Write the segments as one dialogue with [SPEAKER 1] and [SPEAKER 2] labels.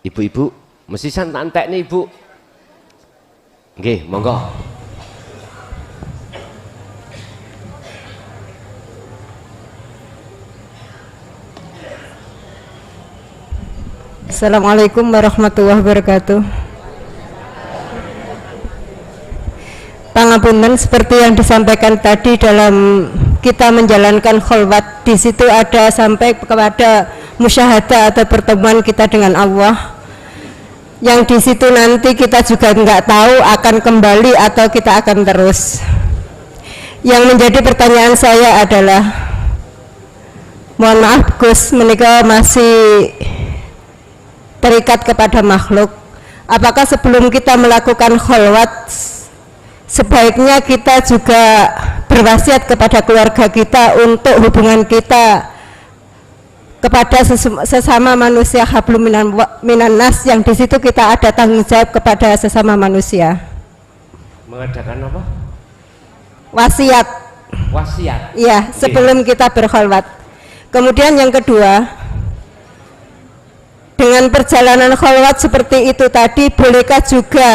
[SPEAKER 1] Ibu-ibu mesti santai nih ibu. Nggih, monggo.
[SPEAKER 2] Assalamualaikum warahmatullahi wabarakatuh. Pangapunten, seperti yang disampaikan tadi dalam kita menjalankan kholwat, di situ ada sampai kepada musyahadah atau pertemuan kita dengan Allah, yang di situ nanti kita juga nggak tahu akan kembali atau kita akan terus. Yang menjadi pertanyaan saya adalah, mohon maaf Gus, menikah masih terikat kepada makhluk. Apakah sebelum kita melakukan kholwat sebaiknya kita juga berwasiat kepada keluarga kita untuk hubungan kita kepada sesama manusia, hablum minan nas, yang di situ kita ada tanggung jawab kepada sesama manusia.
[SPEAKER 1] Mengadakan apa?
[SPEAKER 2] Wasiat.
[SPEAKER 1] Wasiat.
[SPEAKER 2] Iya, sebelum kita berkholwat. Kemudian yang kedua, dengan perjalanan kholwat seperti itu tadi, bolehkah juga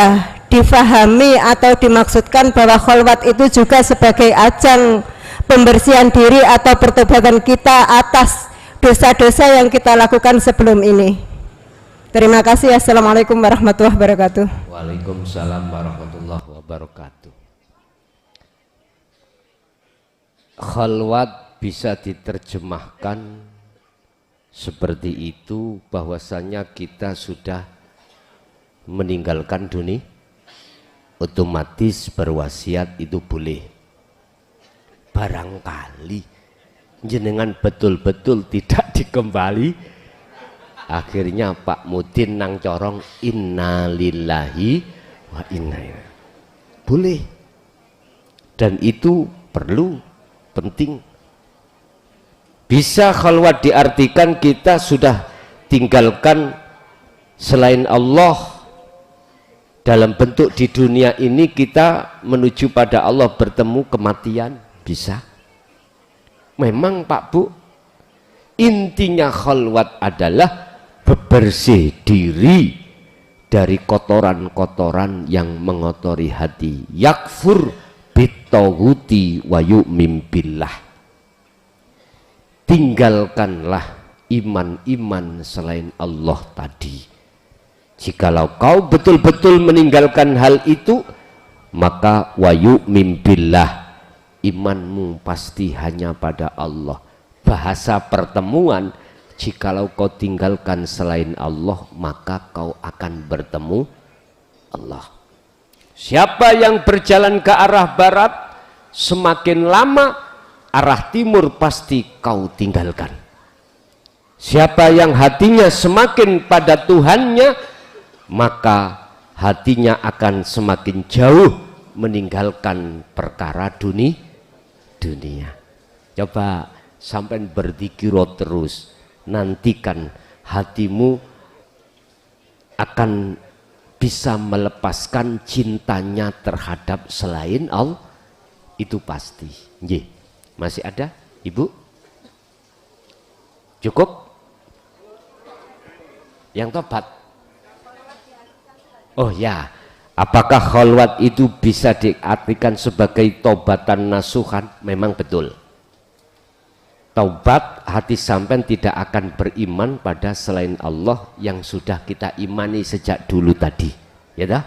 [SPEAKER 2] difahami atau dimaksudkan bahwa kholwat itu juga sebagai ajang pembersihan diri atau pertobatan kita atas dosa-dosa yang kita lakukan sebelum ini? Terima kasih. Assalamualaikum warahmatullahi wabarakatuh.
[SPEAKER 1] Waalaikumsalam warahmatullahi wabarakatuh. Kholwat bisa diterjemahkan seperti itu, bahwasanya kita sudah meninggalkan dunia, otomatis berwasiat itu boleh. Barangkali jenengan betul-betul tidak dikembali, akhirnya Pak Mudin nang corong innalillahi wa inna ilaihi, boleh. Dan itu perlu, penting. Bisa khalwat diartikan kita sudah tinggalkan selain Allah. Dalam bentuk di dunia ini kita menuju pada Allah, bertemu kematian, bisa. Memang Pak Bu, intinya khalwat adalah bebersih diri dari kotoran-kotoran yang mengotori hati. Yakfur bitawuti wa yu'min billah. Tinggalkanlah iman-iman selain Allah tadi. Jikalau kau betul-betul meninggalkan hal itu, maka wa yu'min billah, imanmu pasti hanya pada Allah. Bahasa pertemuan, jikalau kau tinggalkan selain Allah, maka kau akan bertemu Allah. Siapa yang berjalan ke arah barat, semakin lama arah timur pasti kau tinggalkan. Siapa yang hatinya semakin pada Tuhannya, maka hatinya akan semakin jauh meninggalkan perkara dunia. Coba sampai berzikir terus, nantikan hatimu akan bisa melepaskan cintanya terhadap selain Allah, itu pasti. Nggih. Masih ada Ibu? Cukup? Yang tobat? Oh ya, apakah kholwat itu bisa diartikan sebagai tobatan nasuhan? Memang betul. Taubat, hati sampean tidak akan beriman pada selain Allah yang sudah kita imani sejak dulu tadi, ya dah?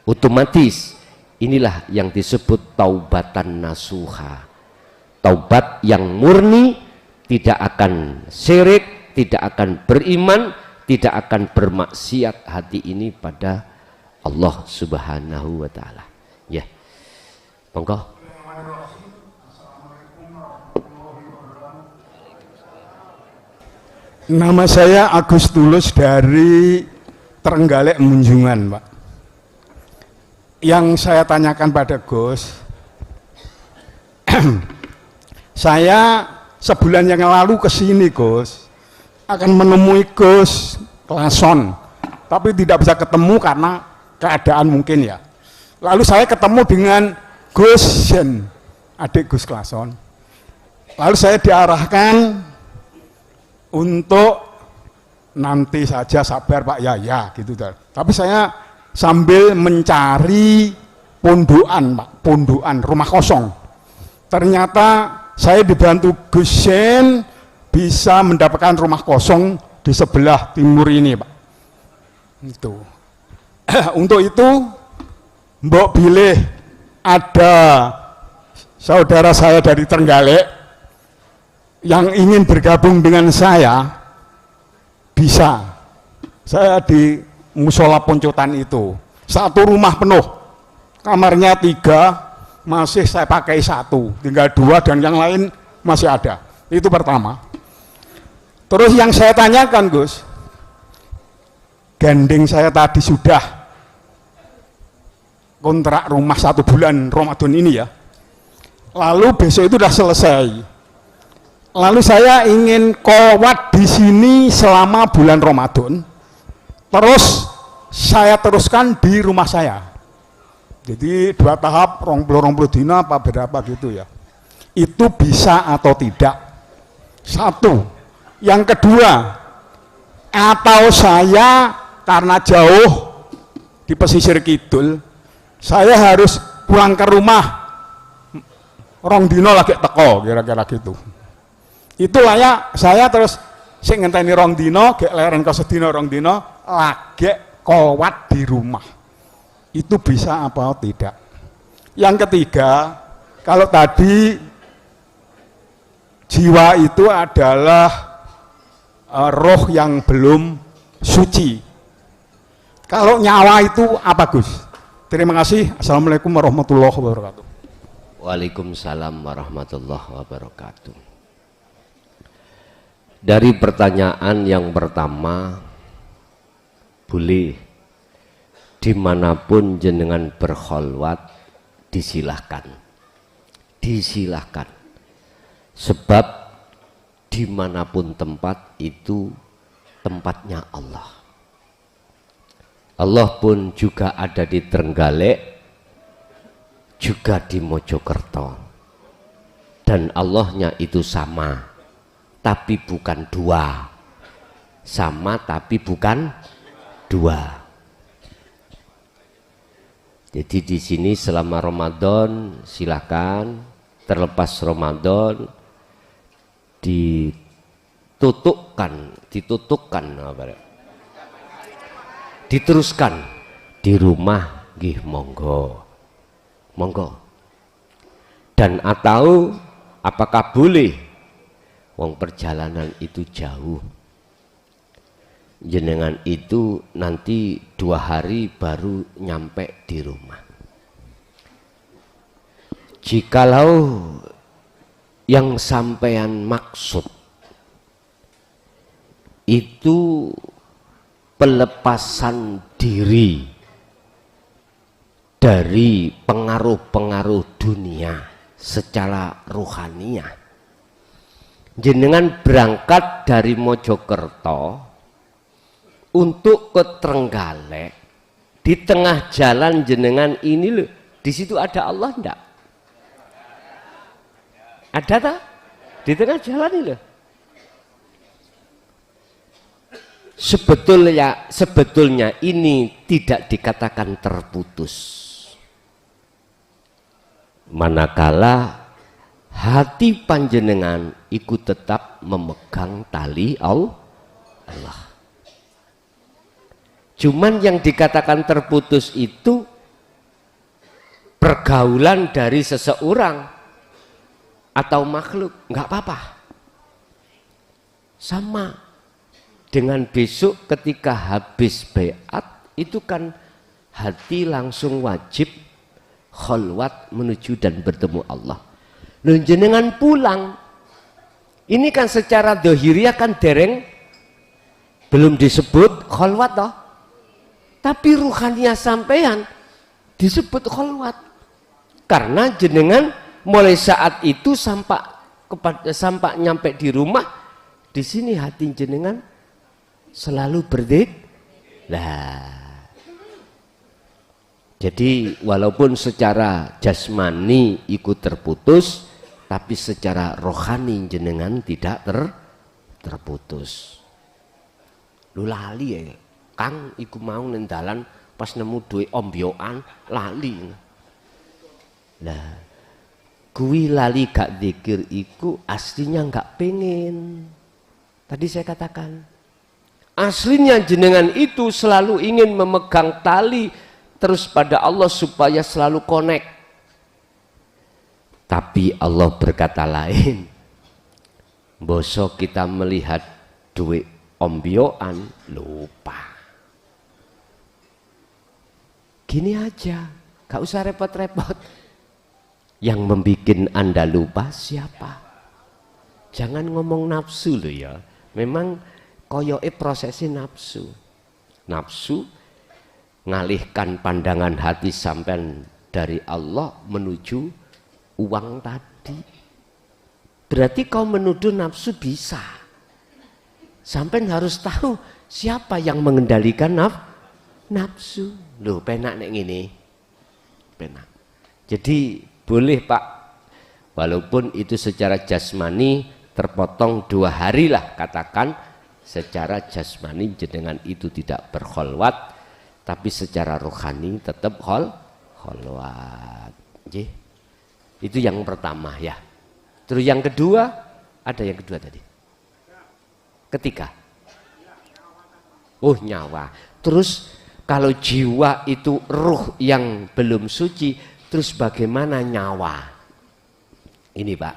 [SPEAKER 1] Otomatis inilah yang disebut taubatan nasuha. Taubat yang murni, tidak akan syirik, tidak akan beriman, tidak akan bermaksiat hati ini pada Allah Subhanahu wa ta'ala. Ya, monggo.
[SPEAKER 3] Nama saya Agus Tulus dari Trenggalek Munjungan, Pak. Yang saya tanyakan pada Gus, saya sebulan yang lalu ke sini Gus, akan menemui Gus Klason, tapi tidak bisa ketemu karena keadaan mungkin ya. Lalu saya ketemu dengan Gus Jen, adik Gus Klason. Lalu saya diarahkan untuk nanti saja sabar Pak ya gitu. Tapi saya sambil mencari pondokan Pak, pondokan rumah kosong. Ternyata saya dibantu Gus Sen bisa mendapatkan rumah kosong di sebelah timur ini Pak. Itu. Untuk itu mbok bilih ada saudara saya dari Trenggalek yang ingin bergabung dengan saya, bisa. Saya di musola Poncotan itu, satu rumah penuh, kamarnya 3, masih saya pakai 1, tinggal 2 dan yang lain masih ada. Itu pertama. Terus yang saya tanyakan Gus, gandeng saya tadi sudah kontrak rumah 1 bulan Ramadan ini ya, lalu besok itu sudah selesai, lalu saya ingin kolwat di sini selama bulan Ramadan, terus saya teruskan di rumah saya, jadi 2 tahap, 20 dina apa berapa gitu ya, itu bisa atau tidak? Satu. Yang kedua, atau saya karena jauh di pesisir kidul, saya harus pulang ke rumah rong dino lagi teko, kira-kira gitu. Itulah ya, saya terus sing ngenteni rong dino, gek leren ke sedino rong dino, lagi kolwat di rumah. Itu bisa apa tidak? Yang ketiga, kalau tadi jiwa itu adalah roh yang belum suci. Kalau nyawa itu apa Gus? Terima kasih. Assalamualaikum warahmatullahi wabarakatuh.
[SPEAKER 1] Waalaikumsalam warahmatullahi wabarakatuh. Dari pertanyaan yang pertama, boleh dimanapun jenengan berkholwat, disilahkan, disilahkan. Sebab dimanapun tempat itu tempatnya Allah. Allah pun juga ada di Trenggalek, juga di Mojokerto, dan Allahnya itu sama, tapi bukan 2, sama tapi bukan 2. Jadi di sini selama Ramadan silakan, terlepas Ramadan diteruskan di rumah, nggih monggo, monggo. Dan atau apakah boleh, wong perjalanan itu jauh, jenengan itu nanti 2 hari baru nyampe di rumah. Jikalau yang sampean maksud itu pelepasan diri dari pengaruh-pengaruh dunia secara ruhaniah, jenengan berangkat dari Mojokerto untuk ke Trenggalek, di tengah jalan jenengan ini loh, di situ ada Allah enggak? Ada tak? Di tengah jalan ini loh. Sebetulnya ini tidak dikatakan terputus, manakala hati panjenengan ikut tetap memegang tali Allah. Cuman yang dikatakan terputus itu pergaulan dari seseorang atau makhluk, nggak apa-apa. Sama dengan besok ketika habis baiat itu kan hati langsung wajib kholwat menuju dan bertemu Allah. Loh, jenengan pulang ini kan secara dohiriah kan dereng belum disebut kholwat toh, tapi ruhaniah sampean disebut kholwat, karena jenengan mulai saat itu sampai nyampe di rumah, di sini hati jenengan selalu berdikir. Nah, jadi walaupun secara jasmani ikut terputus, tapi secara rohani jenengan tidak terputus. Lu lali ya Kang iku mau ning dalan pas nemu duit ombyokan lali. Lah kuwi lali gak zikir iku aslinya gak pengen. Tadi saya katakan aslinya jenengan itu selalu ingin memegang tali terus pada Allah supaya selalu connect. Tapi Allah berkata lain. Bosok kita melihat duit ombyoan lupa. Gini aja, gak usah repot-repot. Yang membuat Anda lupa siapa? Jangan ngomong nafsu loh ya. Memang koyoke prosesnya nafsu. Nafsu ngalihkan pandangan hati sampean dari Allah menuju uang tadi. Berarti kau menuduh nafsu bisa. Sampean harus tahu siapa yang mengendalikan nafsu. Loh, penak nek ngene. Penak. Jadi boleh Pak, walaupun itu secara jasmani terpotong 2 hari lah, katakan secara jasmani jenengan itu tidak berkholwat, tapi secara rohani tetap kholwat. Itu yang pertama ya. Terus yang kedua, ada yang kedua tadi. Ketiga. Oh, nyawa. Terus kalau jiwa itu ruh yang belum suci, terus bagaimana nyawa? Ini Pak,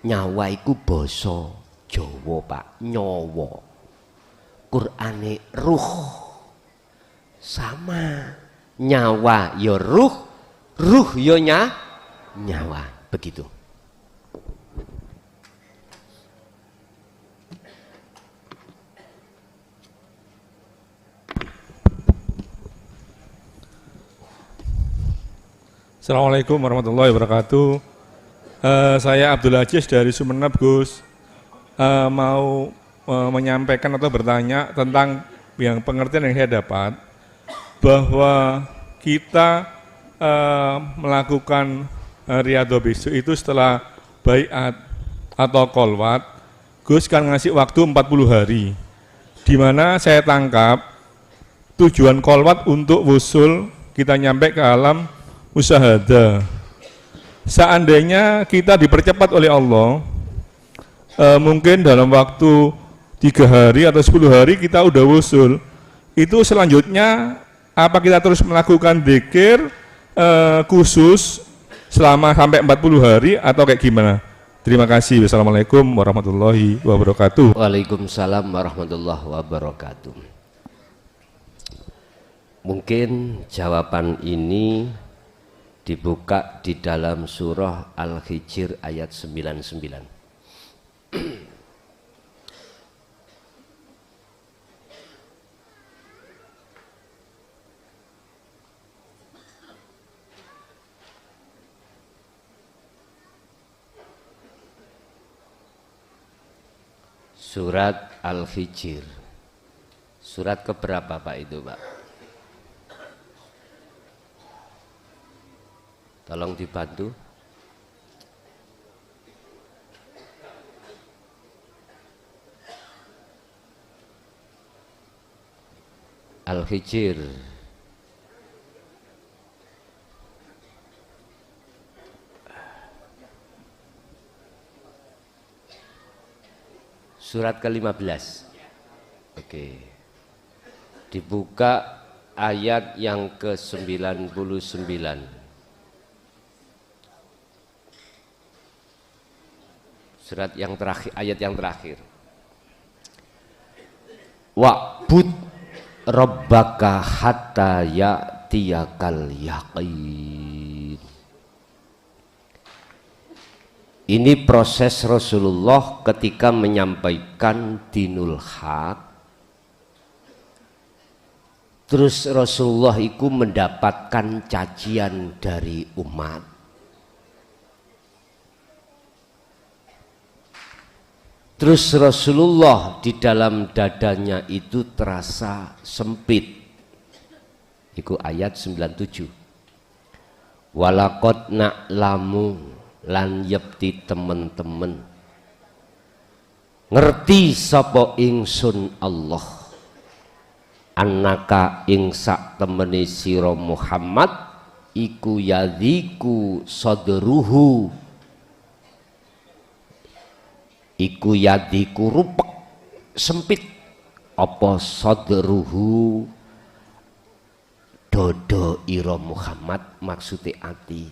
[SPEAKER 1] nyawa itu basa Jawa Pak, nyawa. Qur'ane ruh. Sama. Nyawa ya ruh, ruh ya nyawa. Begitu.
[SPEAKER 4] Assalamualaikum warahmatullahi wabarakatuh. Saya Abdul Aziz dari Sumeneb, Gus. Mau menyampaikan atau bertanya tentang yang pengertian yang saya dapat, bahwa kita melakukan riyadhah besok itu setelah baiat atau kolwat. Gus kan ngasih waktu 40 hari, di mana saya tangkap tujuan kolwat untuk wusul kita nyampe ke alam musyahadah. Seandainya kita dipercepat oleh Allah, mungkin dalam waktu 3 hari atau 10 hari kita udah wusul. Itu selanjutnya apa kita terus melakukan dzikir khusus selama sampai 40 hari atau kayak gimana? Terima kasih. Wassalamualaikum warahmatullahi wabarakatuh.
[SPEAKER 1] Waalaikumsalam warahmatullahi wabarakatuh. Mungkin jawaban ini dibuka di dalam surah Al-Hijr ayat 99. Surat Al-Hijr. Surat keberapa Pak itu Pak? Tolong dibantu. Al-Hijr. Surat ke-15. Oke. Dibuka ayat yang ke-99. Surat yang terakhir, ayat yang terakhir. Wa'bud rabbaka hatta ya'tiyakal yaqin. Ini proses Rasulullah ketika menyampaikan dinul haq. Terus Rasulullah itu mendapatkan cacian dari umat. Terus Rasulullah di dalam dadanya itu terasa sempit. Itu ayat 97. Walaqad na'lamu lan yepti temen-temen. Ngerti sapa ingsun Allah. annaka ing sak temene sira Muhammad iku yadhiku sadruhu, iku yadhiku rupek sempit apa sadruhu dodo ira Muhammad, maksude ati,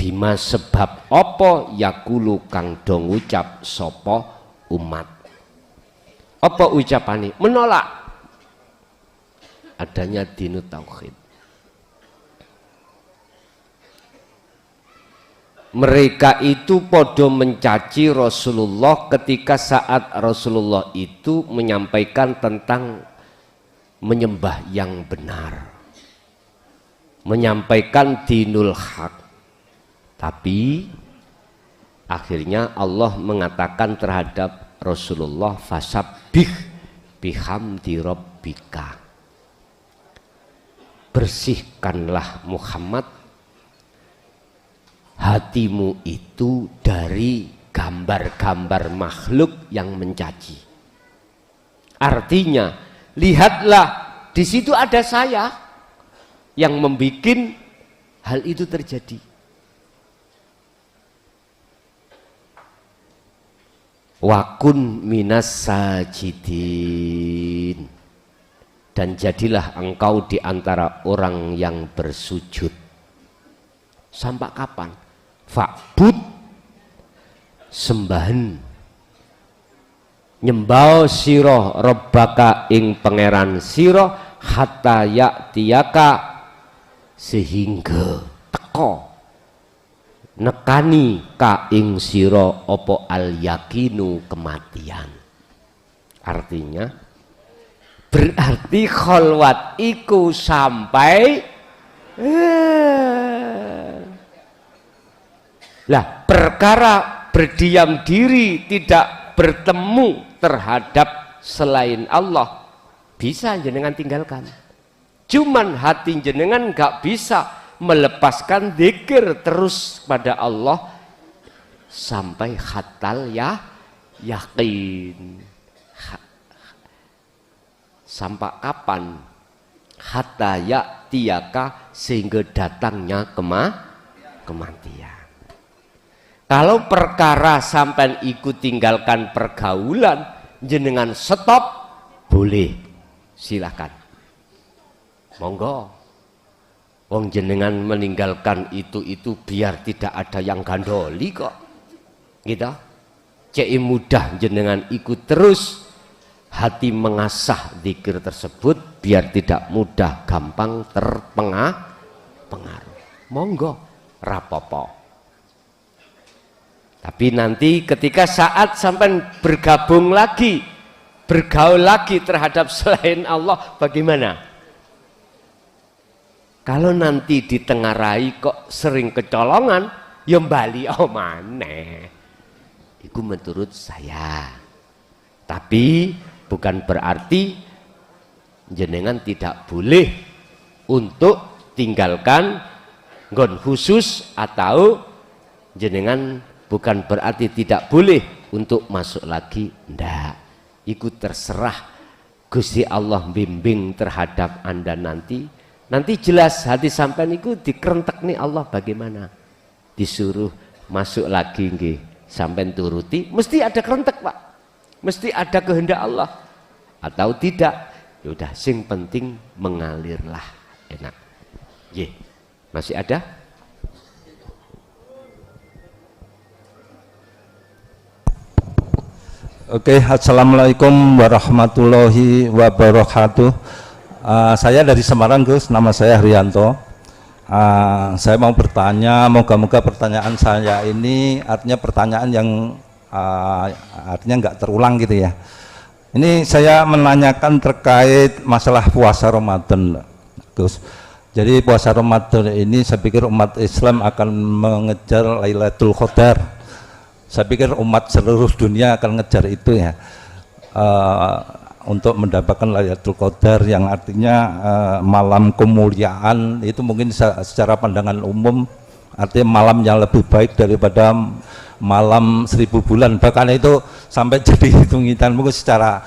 [SPEAKER 1] bima sebab apa yakulu kang do ngucap sapa umat. Apa ucapane? Menolak adanya dinu tauhid. Mereka itu podo mencaci Rasulullah ketika saat Rasulullah itu menyampaikan tentang menyembah yang benar, menyampaikan dinul haq. Tapi akhirnya Allah mengatakan terhadap Rasulullah, fasabbih bihamdi rabbika, bersihkanlah Muhammad hatimu itu dari gambar-gambar makhluk yang mencaci. Artinya, lihatlah di situ ada saya yang membuat hal itu terjadi. Wakun minas sajidin, dan jadilah engkau di antara orang yang bersujud. Sampai kapan? Fa'bud, sembahan, nyembah sira rabbaka ing pangeran sira, hatta ya'tiyaka, sehingga teko nekani ka ing sira apa al yakinu, kematian. Artinya berarti kholwat iku sampai lah, perkara berdiam diri tidak bertemu terhadap selain Allah bisa jenengan tinggalkan. Cuman hati jenengan gak bisa melepaskan zikir terus pada Allah sampai hatal yakin. Sampai kapan? Hatta ya'tiyaka, sehingga datangnya kematian. Kalau perkara sampai ikut tinggalkan pergaulan, jenengan stop, boleh, silakan, monggo. Wong jenengan meninggalkan itu biar tidak ada yang gandoli kok, gitu. Cek mudah jenengan ikut terus, hati mengasah zikir tersebut biar tidak mudah gampang terpengaruh. Monggo, rapopo. Tapi nanti ketika saat sampai bergabung lagi, bergaul lagi terhadap selain Allah, bagaimana? Kalau nanti ditengarai kok sering kecolongan, ya bali maneh. Itu menurut saya. Tapi bukan berarti jenengan tidak boleh untuk tinggalkan nggon khusus, atau jenengan bukan berarti tidak boleh untuk masuk lagi, ndak. Itu terserah Gusti Allah bimbing terhadap Anda nanti. Nanti jelas hati sampean itu dikerentek nih Allah bagaimana. Disuruh masuk lagi nggih, sampean turuti, mesti ada kerentek, Pak. Mesti ada kehendak Allah. Atau tidak, yaudah sing penting mengalirlah, enak. Nggih. Masih ada?
[SPEAKER 5] Oke, assalamualaikum warahmatullahi wabarakatuh. Saya dari Semarang, Gus. Nama saya Haryanto. Saya mau bertanya, moga-moga pertanyaan saya ini artinya pertanyaan yang artinya nggak terulang gitu ya. Ini saya menanyakan terkait masalah puasa Ramadan, Gus. Jadi puasa Ramadan ini saya pikir umat Islam akan mengejar Lailatul Qadar. Saya pikir umat seluruh dunia akan ngejar itu ya, untuk mendapatkan Lailatul Qadar yang artinya malam kemuliaan. Itu mungkin secara pandangan umum artinya malam yang lebih baik daripada malam 1000 bulan, bahkan itu sampai jadi hitung-hitungan mungkin secara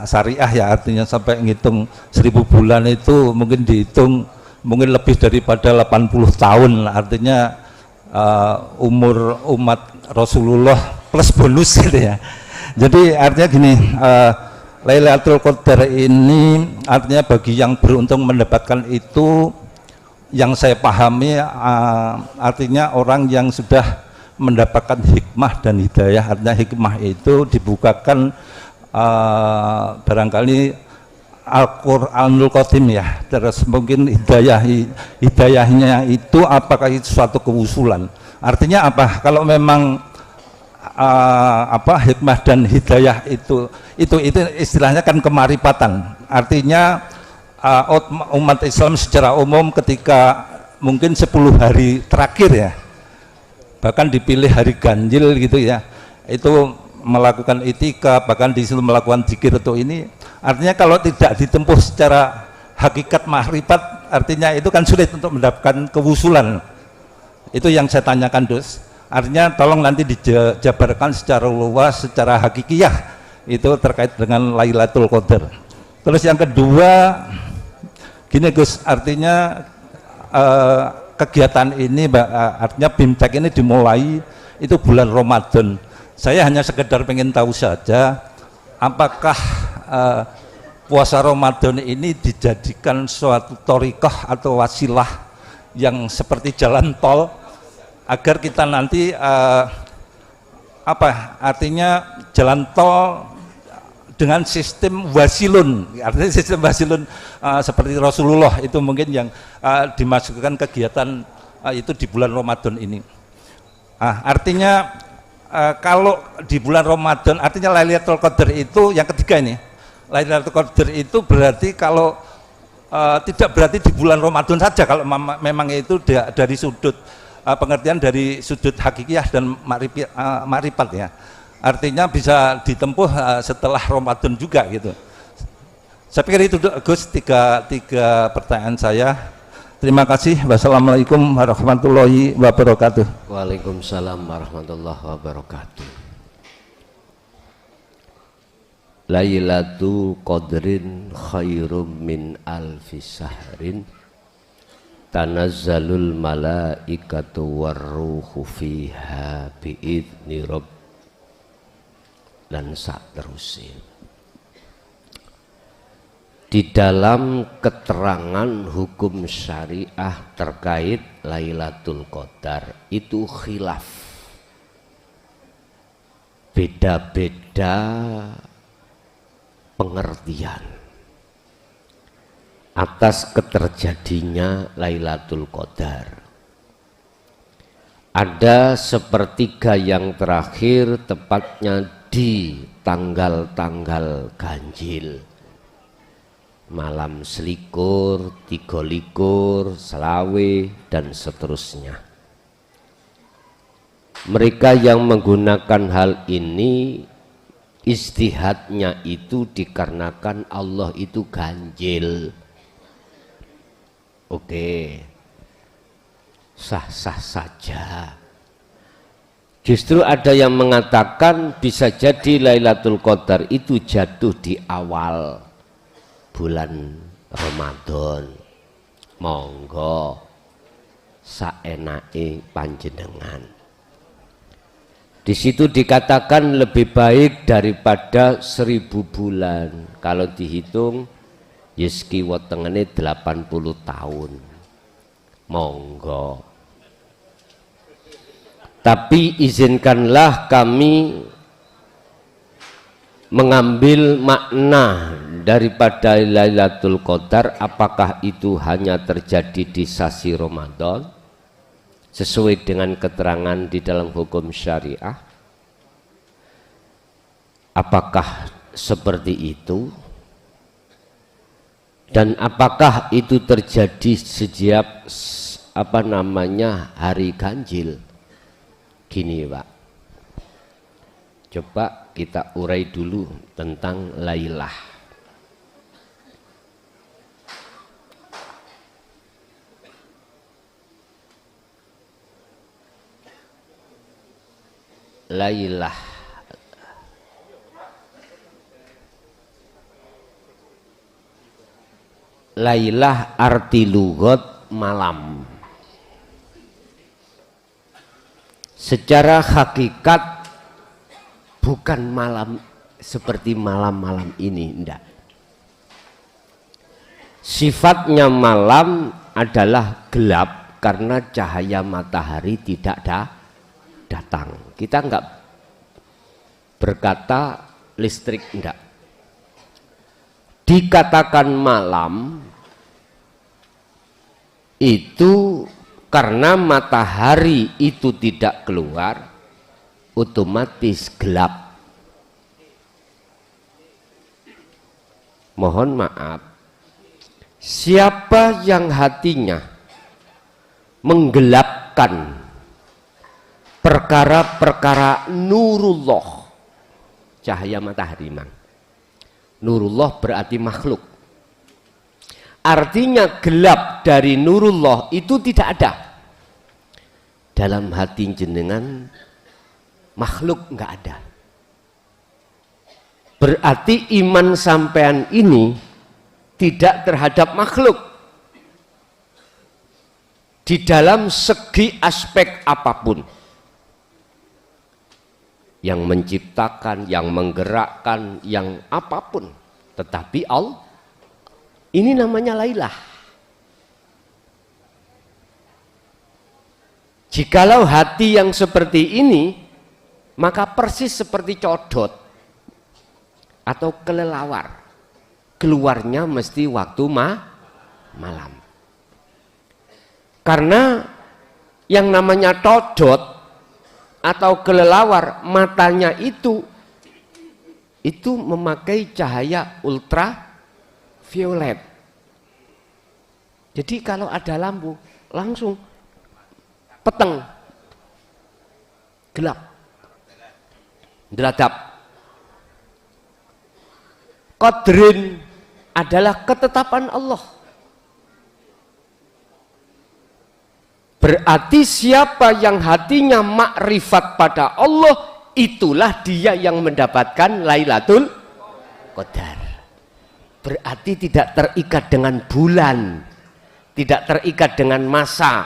[SPEAKER 5] syariah ya, artinya sampai ngitung 1000 bulan itu mungkin dihitung mungkin lebih daripada 80 tahun, artinya umur umat Rasulullah plus bonus gitu ya. Jadi artinya gini, Lailatul Qadar ini artinya bagi yang beruntung mendapatkan itu, yang saya pahami artinya orang yang sudah mendapatkan hikmah dan hidayah. Artinya hikmah itu dibukakan barangkali Al-Qur'anul Qadim ya, terus mungkin hidayahnya itu apakah itu suatu kewusulan. Artinya apa? Kalau memang hikmah dan hidayah itu istilahnya kan kemarifatan. Artinya umat Islam secara umum ketika mungkin 10 hari terakhir ya, bahkan dipilih hari ganjil gitu ya, itu melakukan itikaf, bahkan di situ melakukan zikir itu, ini artinya kalau tidak ditempuh secara hakikat makrifat, artinya itu kan sulit untuk mendapatkan kewusulan. Itu yang saya tanyakan, Dus. Artinya tolong nanti dijabarkan secara luas, secara hakikiyah itu terkait dengan Lailatul Qadar. Terus yang kedua gini Gus, artinya kegiatan ini artinya BIMTEK ini dimulai itu bulan Ramadan. Saya hanya sekedar pengen tahu saja apakah puasa Ramadan ini dijadikan suatu thariqah atau wasilah yang seperti jalan tol agar kita nanti artinya jalan tol dengan sistem wasilun, artinya sistem wasilun seperti Rasulullah itu mungkin yang dimasukkan kegiatan itu di bulan Ramadan ini. Artinya kalau di bulan Ramadan, artinya Lailatul Qadar itu yang ketiga ini, Lailatul Qadar itu berarti kalau tidak berarti di bulan Ramadan saja, kalau memang itu dari sudut pengertian dari sudut hakikiyah dan makrifat ya. Artinya bisa ditempuh setelah Ramadan juga gitu. Saya pikir itu Gus, tiga pertanyaan saya. Terima kasih. Wassalamualaikum warahmatullahi wabarakatuh.
[SPEAKER 1] Waalaikumsalam warahmatullahi wabarakatuh. Lailatul Qadrin khairum min alfi sahrin, tanazzalul malaikatu warruhu fiha biidzni rabb, dan seterusnya. Di dalam keterangan hukum syariah terkait Lailatul Qadar itu khilaf, beda-beda pengertian atas keterjadinya Lailatul Qadar. Ada sepertiga yang terakhir, tepatnya di tanggal-tanggal ganjil, malam selikur, 23, selawe, dan seterusnya. Mereka yang menggunakan hal ini, istihadnya itu dikarenakan Allah itu ganjil. Oke, sah-sah saja. Justru ada yang mengatakan bisa jadi Lailatul Qadar itu jatuh di awal bulan Ramadan. Monggo saenake panjenengan. Di situ dikatakan lebih baik daripada 1000 bulan. Kalau dihitung Yeski wetengene 80 tahun. Monggo. Tapi izinkanlah kami mengambil makna daripada Lailatul Qadar, apakah itu hanya terjadi di sasi Ramadan sesuai dengan keterangan di dalam hukum syariah, apakah seperti itu, dan apakah itu terjadi sejak hari ganjil. Gini Pak, coba kita urai dulu tentang Lailah. Lailah. Lailah arti lughat malam. Secara hakikat bukan malam seperti malam-malam ini, enggak. Sifatnya malam adalah gelap karena cahaya matahari tidak datang. Kita enggak berkata listrik, enggak. Dikatakan malam itu karena matahari itu tidak keluar, otomatis gelap. Mohon maaf, siapa yang hatinya menggelapkan perkara-perkara nurullah, cahaya matahari, mang. Nurullah berarti makhluk. Artinya gelap dari nurullah itu tidak ada. Dalam hati jenengan makhluk enggak ada. Berarti iman sampean ini tidak terhadap makhluk. Di dalam segi aspek apapun. Yang menciptakan, yang menggerakkan, yang apapun. Tetapi Allah, ini namanya lailah. Jikalau hati yang seperti ini, maka persis seperti codot atau kelelawar. Keluarnya mesti waktu malam. Karena yang namanya codot atau kelelawar, matanya itu memakai cahaya ultraviolet. Jadi kalau ada lampu langsung peteng, gelap, deladap. Qadrin adalah ketetapan Allah. Berarti siapa yang hatinya makrifat pada Allah, itulah dia yang mendapatkan Lailatul Qadar. Berarti tidak terikat dengan bulan, tidak terikat dengan masa.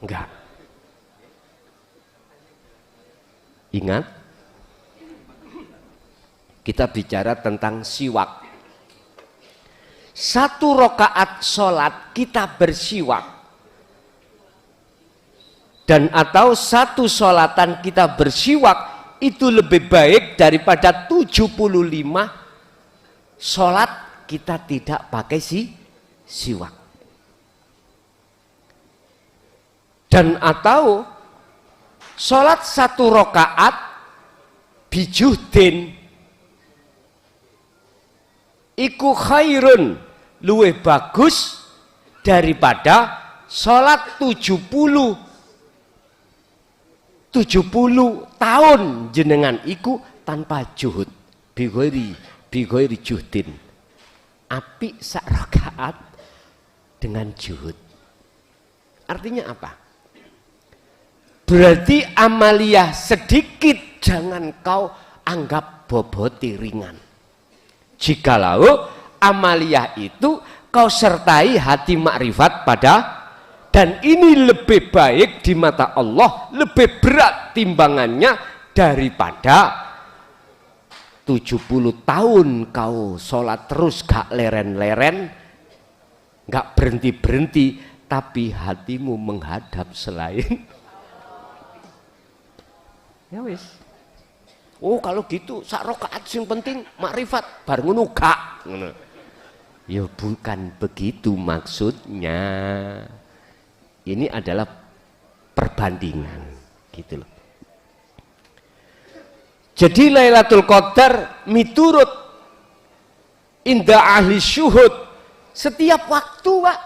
[SPEAKER 1] Enggak. Ingat, kita bicara tentang siwak. 1 rakaat sholat kita bersiwak. Dan atau 1 sholatan kita bersiwak itu lebih baik daripada 75 sholat kita tidak pakai siwak. Dan atau sholat 1 rakaat bijuhdin iku khairun, luwih bagus daripada sholat 70 tahun jenengan iku tanpa juhud, bighairi juhdin. Apik sak rakaat dengan juhud. Artinya apa? Berarti amaliyah sedikit jangan kau anggap boboti ringan. Jikalau amaliyah itu kau sertai hati makrifat pada, dan ini lebih baik di mata Allah, lebih berat timbangannya daripada 70 tahun kau sholat terus gak leren-leren, gak berhenti-berhenti, tapi hatimu menghadap selain. Ya wis. Oh kalau gitu sak rakaat sing penting makrifat bar ngono gak ngono. Ya bukan begitu maksudnya. Ini adalah perbandingan gitu loh. Jadi Lailatul Qadar miturut indah ahli syuhud setiap waktu, Pak.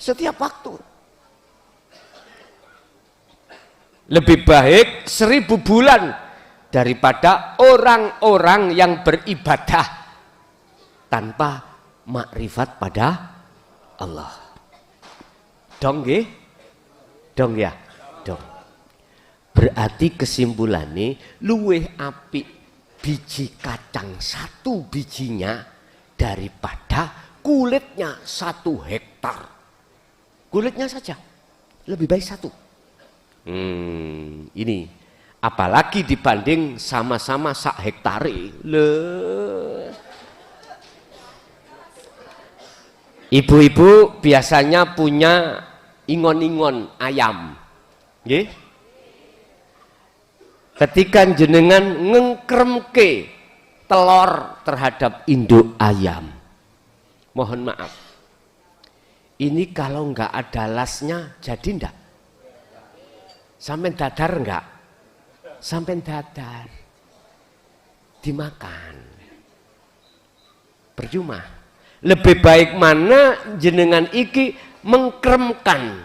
[SPEAKER 1] Setiap waktu. Lebih baik 1000 bulan daripada orang-orang yang beribadah tanpa makrifat pada Allah. Dong nggih? Dong ya? Dong. Berarti kesimpulannya luweh apik biji kacang 1 bijinya daripada kulitnya 1 hektar. Kulitnya saja lebih baik 1. Ini apalagi dibanding sama-sama 1 hektare. Ibu-ibu biasanya punya ingon-ingon ayam, nggih? Ketika jenengan ngengkremke telur terhadap induk ayam, mohon maaf, ini kalau nggak ada lasnya jadi ndak? Sampai dadar nggak? Sampai dadar dimakan, percuma. Lebih baik mana jenengan iki mengkremkan,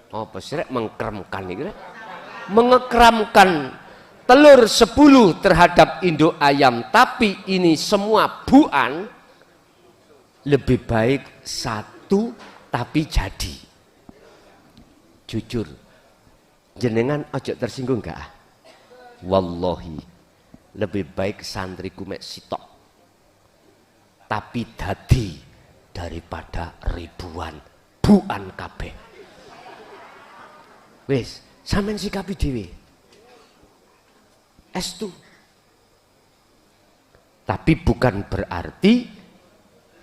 [SPEAKER 1] apa sih mengkremkan iki? Mengekramkan telur 10 terhadap induk ayam, tapi ini semua buan, lebih baik 1 tapi jadi. Jujur, jenengan ojo tersinggung gak? Wallahi, lebih baik santriku mek sitok tapi dadi daripada ribuan buan kabeh. Wis, sampean sikapi dhewe. Estu. Tapi bukan berarti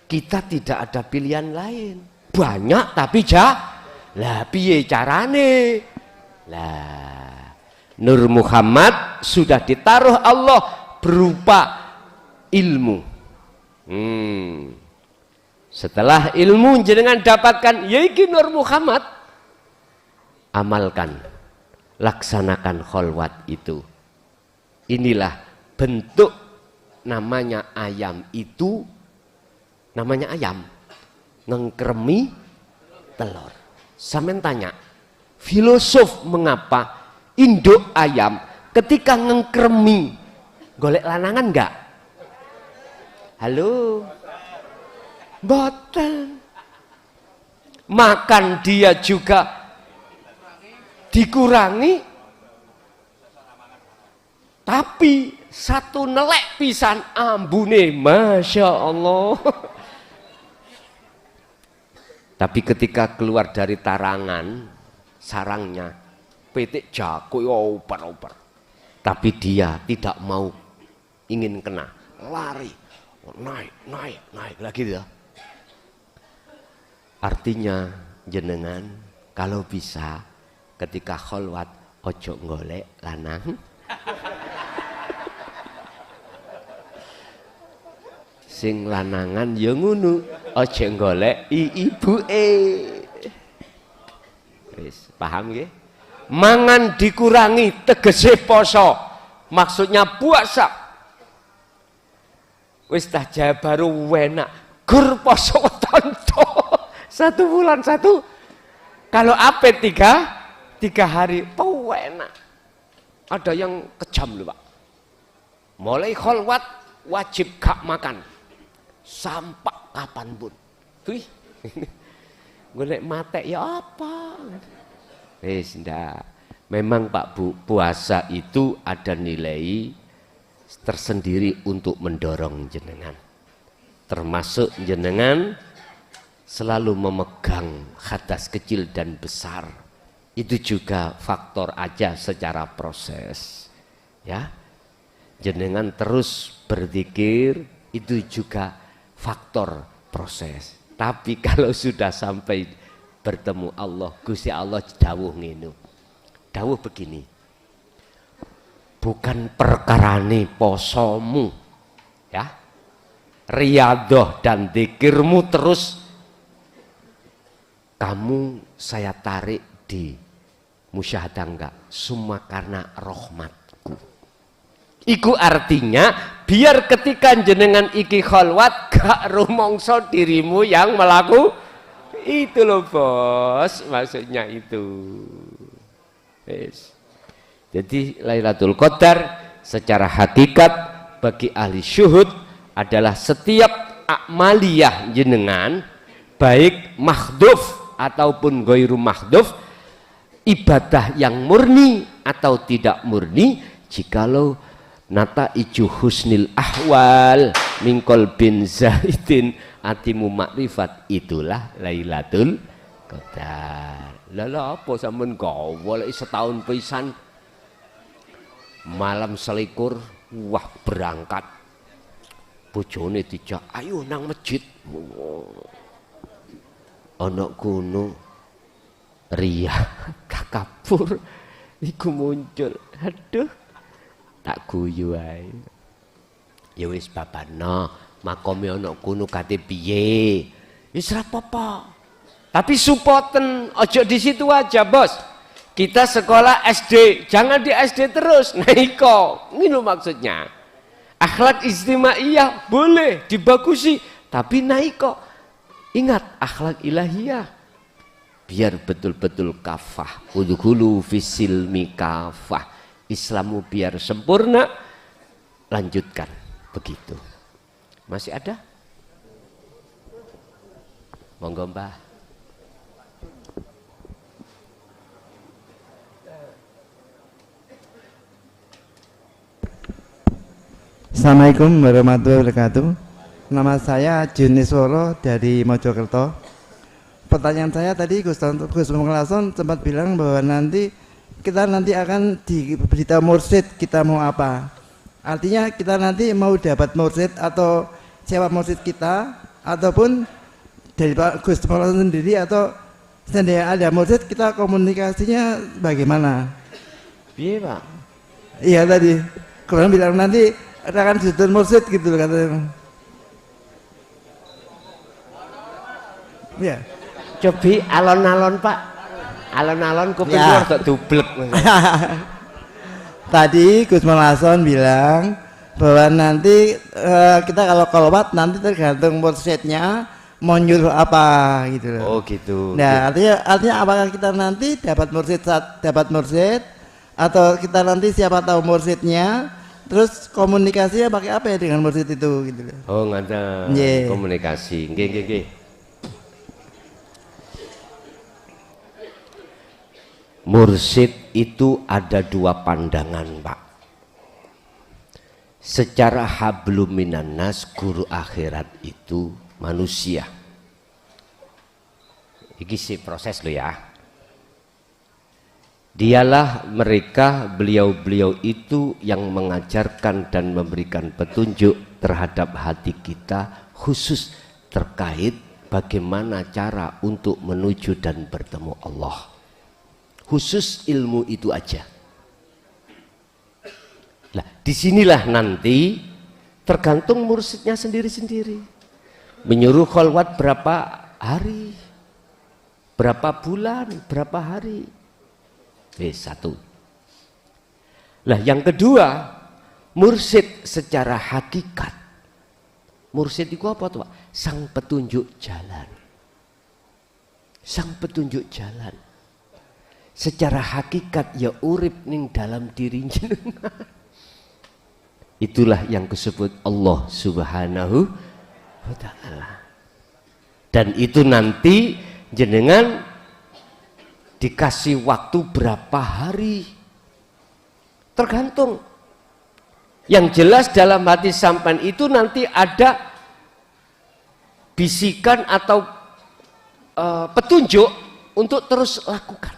[SPEAKER 1] kita tidak ada pilihan lain. Banyak tapi lah piye carane? Lah Nur Muhammad sudah ditaruh Allah berupa ilmu. Setelah ilmu jenengan dapatkan, yaitu Nur Muhammad, amalkan, laksanakan kholwat itu. Inilah bentuk namanya ayam itu, namanya ayam ngengkremi telur. Sampeyan tanya, filosof mengapa induk ayam ketika ngengkremi golek lanangan enggak? Halo, boten. Makan dia juga dikurangi, tapi 1 nelek pisan ambune, masya Allah. Tapi ketika keluar dari tarangan sarangnya, petik jago oper-oper, tapi dia tidak mau, ingin kena, lari, naik lagi dia. Artinya jenengan kalau bisa ketika kholwat ojo golek lanang, sing lanangan ya ngono, aja golek ibuke. Wis paham nggih? Mangan dikurangi tegese poso, maksudnya puasa. Wis dah baru enak, gur poso tonto 1 bulan 1. Kalau apa 3 hari, enak. Ada yang kejam loh Pak. Mulai kholwat wajib gak makan sampai kapanpun. Wih, golek mate ya apa? Wis ndak. Memang Pak Bu, puasa itu ada nilai tersendiri untuk mendorong jenengan. Termasuk jenengan selalu memegang hadas kecil dan besar. Itu juga faktor aja secara proses. Ya. Jenengan terus berzikir itu juga faktor proses. Tapi kalau sudah sampai bertemu Allah, Gusti Allah dawuh ngene. Dawuh begini. Bukan perkarane posomu, ya, riyadhah dan zikirmu terus kamu saya tarik di musyahadah enggak, semua karena rahmatku. Iku artinya biar ketika jenengan iki kholwat gak rumangsa dirimu yang melaku itu loh bos, maksudnya itu. Yes. Jadi Lailatul Qadar secara hakikat bagi ahli syuhud adalah setiap amaliyah jenengan, baik mahdhuf ataupun ghairu mahdhuf, ibadah yang murni atau tidak murni jikalau nata iju husnil ahwal mingkol bin zaidin atimu makrifat, itulah Lailatul Qadar. Lala apa sampean gawe setahun pisan malam selikur wah berangkat bojone dijak ayo nang masjid ana kono riya takabur iku muncul, aduh tak guyu ae ya wis babana makome ana kono kate piye wis ra apa-apa tapi supoten ojo di situ aja bos. Kita sekolah SD jangan di SD terus naiko ini maksudnya. Akhlak istimaiyah boleh dibagusi tapi naiko ingat akhlak ilahiyah biar betul-betul kafah udhulu fisilmi kafah Islamu biar sempurna. Lanjutkan begitu. Masih ada? Monggo Mbah.
[SPEAKER 6] Assalamualaikum warahmatullahi wabarakatuh. Nama saya Junisworo dari Mojokerto. Pertanyaan saya tadi Gus Mengelason sempat bilang bahwa kita nanti akan diberitahu mursyid kita mau apa. Artinya kita nanti mau dapat mursyid atau siapa mursyid kita ataupun dari Pak Gus Mengelason sendiri atau seandainya ada mursyid kita komunikasinya bagaimana?
[SPEAKER 1] Iya Pak.
[SPEAKER 6] Iya tadi. Kurang bilang nanti akan disebut mursyid gitu katanya. Ya.
[SPEAKER 1] Cobi alon-alon Pak. Alon-alon kuping
[SPEAKER 6] Ya.
[SPEAKER 1] rada dublek.
[SPEAKER 6] Tadi Gus Melason bilang bahwa nanti kita kalau kolwat nanti tergantung mursyidnya mau nyuruh apa gitu loh.
[SPEAKER 1] Oh gitu.
[SPEAKER 6] Nah, artinya apakah kita nanti dapat mursyid atau kita nanti siapa tahu mursyidnya, terus komunikasinya pakai apa ya dengan mursyid itu gitu loh.
[SPEAKER 1] Oh ngata
[SPEAKER 6] Yeah.
[SPEAKER 1] komunikasi. Nggih. Mursyid itu ada dua pandangan Pak. Secara hablum minan nas, guru akhirat itu manusia. Ini sih proses lo ya. Dialah mereka, beliau-beliau itu yang mengajarkan dan memberikan petunjuk terhadap hati kita khusus terkait bagaimana cara untuk menuju dan bertemu Allah. Khusus ilmu itu aja. Nah, disinilah nanti tergantung mursyidnya sendiri-sendiri. Menyuruh kholwat berapa hari, berapa bulan, berapa hari. Satu. Nah, yang kedua, mursyid secara hakikat. Mursyid itu apa tuh Pak? Sang petunjuk jalan. Sang petunjuk jalan. Secara hakikat ya urip ning dalam diri jenengan. Itulah yang disebut Allah Subhanahu wa ta'ala. Dan itu nanti jenengan dikasih waktu berapa hari. Tergantung. Yang jelas dalam hati sampan itu nanti ada bisikan atau petunjuk untuk terus lakukan.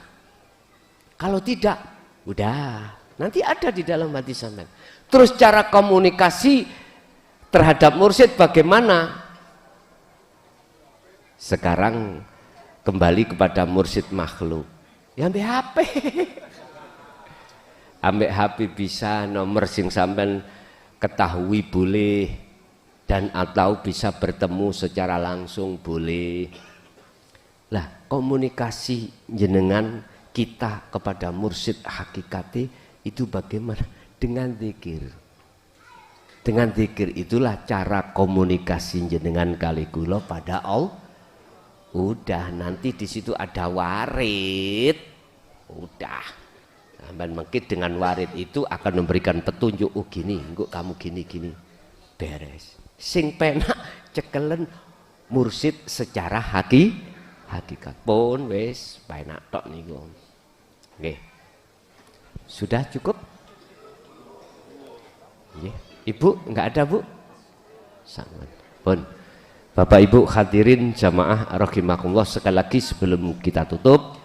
[SPEAKER 1] Kalau tidak, udah nanti ada di dalam hati sampean. Terus cara komunikasi terhadap mursyid bagaimana? Sekarang kembali kepada mursyid makhluk. Ya ambil HP. Ambil HP bisa nomor sing sampean ketahui boleh dan atau bisa bertemu secara langsung boleh. Lah komunikasi jenengan kita kepada mursyid hakikati itu bagaimana? Dengan zikir. Dengan zikir itulah cara komunikasi jenengan kali kula pada Allah. Udah nanti di situ ada warid. Udah. Sampeyan mengkit dengan warid itu akan memberikan petunjuk, oh gini, engko kamu gini. Beres. Sing penak cekelen mursyid secara hakikat pun wis penak tok niku. Nggih. Sudah cukup? Ya. Ibu enggak ada, Bu? Sangat. Pun. Bapak Ibu hadirin jamaah rahimakumullah, sekali lagi sebelum kita tutup,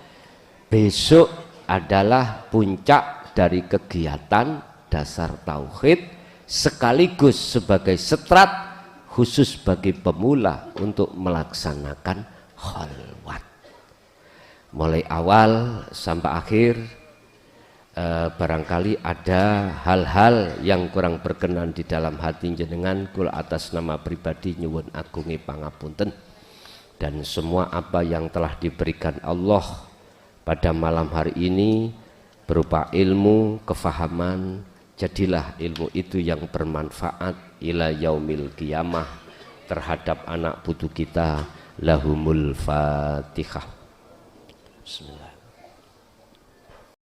[SPEAKER 1] besok adalah puncak dari kegiatan dasar tauhid sekaligus sebagai setrat khusus bagi pemula untuk melaksanakan kholwat. Mulai awal sampai akhir barangkali ada hal-hal yang kurang berkenan di dalam hati jenengan, kula atas nama pribadi nyuwun agungi pangapunten, dan semua apa yang telah diberikan Allah pada malam hari ini berupa ilmu, kefahaman, jadilah ilmu itu yang bermanfaat ila yaumil qiyamah terhadap anak putu kita. Lahumul Fatihah. Bismillah.